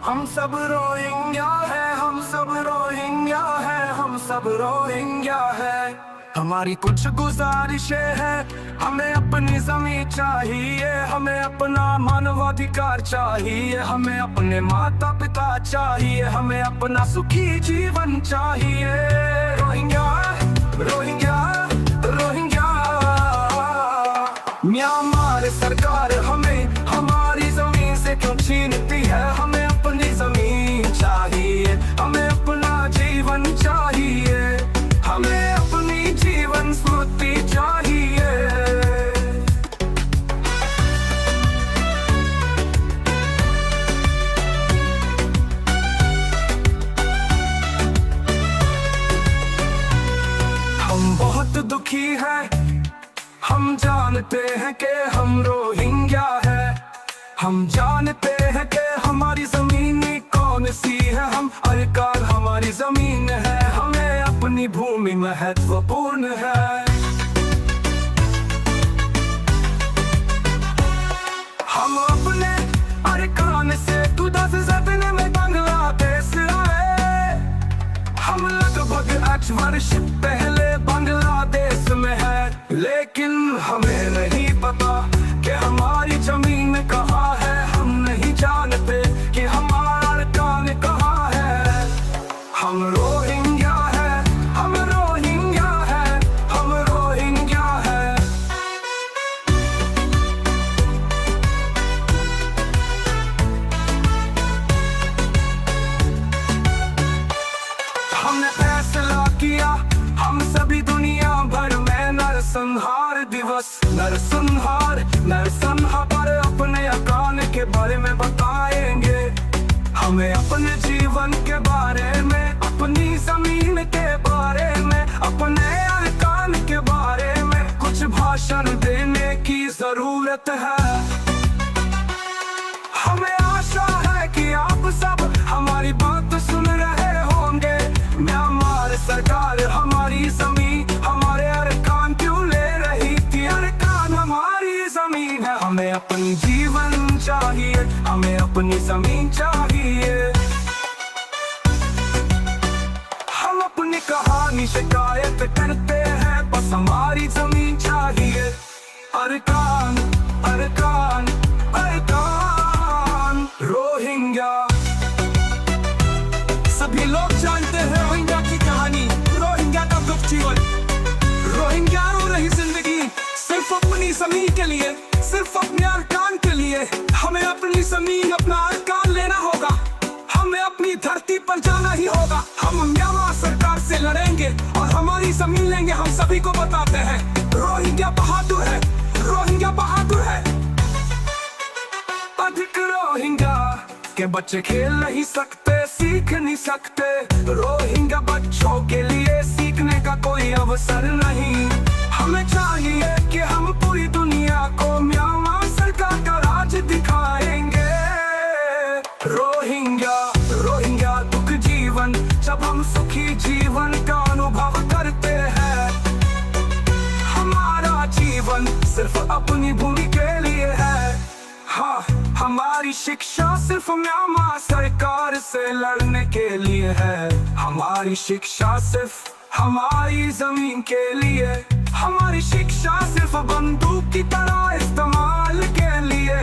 हम सब रोहिंग्या है, हम सब रोहिंग्या है, हम सब रोहिंग्या है। हमारी कुछ गुजारिशें हैं, हमें अपनी जमीन चाहिए, हमें अपना मानवाधिकार चाहिए, हमें अपने माता पिता चाहिए, हमें अपना सुखी जीवन चाहिए। Rohingya Rohingya Rohingya. म्यांमार सरकार हमें हमारी जमीन से क्यों छीनती है? हमें अपनी जमीन चाहिए, हमें अपना जीवन चाहिए, हमें अपनी जीवन स्मृति चाहिए। हम बहुत दुखी हैं, हम जानते हैं कि हम रोहिंग्या है। हम जानते हैं कि हमारी जमीन कौन सी है। हम अधिकार हमारी जमीन है, हमें अपनी भूमि महत्वपूर्ण है। हम अपने अरकान से 2007 में बांग्लादेश आए। हम लगभग 8 वर्ष पहले बांग्लादेश में है, लेकिन हमें नहीं पता कि हमारी जमीन कहाँ है। हम नहीं जानते कि हमारा अरकान कहाँ है। हम रोहिंग्या है, हम रोहिंग्या है, हम रोहिंग्या है। हमने फैसला किया, हम सभी दुनिया भर में नरसंहार दिवस, नरसंहार पर अपने अकान के बारे में बताएंगे। हमें अपने जीवन के बारे में, अपनी जमीन के बारे में, अपने अकान के बारे में कुछ भाषण देने की जरूरत है। हमें आशा है कि आप सब हमारी बात सुन रहे होंगे। म्यांमार सरकार हमारी जमीन, हमारे अरकान क्यों ले रही थी? अरकान हमारी जमीन है, हमें अपनी जीवन चाहिए, हमें अपनी जमीन चाहिए। हम अपनी कहानी शिकायत करते हैं, बस हमारी जमीन चाहिए। अरकान अरकान अरकान। रोहिंग्या। सभी लोग जानते हैं रोहिंग्या की कहानी, रोहिंग्या का दुख जीवन। रोहिंग्या रो रही जिंदगी सिर्फ अपनी जमीन के लिए, सिर्फ अपने अरकान के लिए। हमें अपनी जमीन, अपना अरकान लेना होगा, हमें अपनी धरती पर जाना ही होगा। हम म्यांमार सरकार से लड़ेंगे और हमारी जमीन लेंगे। हम सभी को बताते हैं रोहिंग्या बहादुर है, रोहिंग्या बहादुर है। अधिक रोहिंग्या के बच्चे खेल नहीं सकते, सीख नहीं सकते। रोहिंग्या बच्चों के लिए सीखने का कोई अवसर नहीं। हमें चाहिए कि हम पूरी दुनिया को म्यांमार सरकार का राज दिखाएंगे। रोहिंग्या रोहिंग्या दुख जीवन, जब हम सुखी जीवन का अनुभव करते हैं। हमारा जीवन सिर्फ अपनी भूमि के लिए है। हाँ, हमारी शिक्षा सिर्फ म्यांमार सरकार से लड़ने के लिए है। हमारी शिक्षा सिर्फ हमारी जमीन के लिए। हमारी शिक्षा सिर्फ बंदूक की तरह इस्तेमाल के लिए।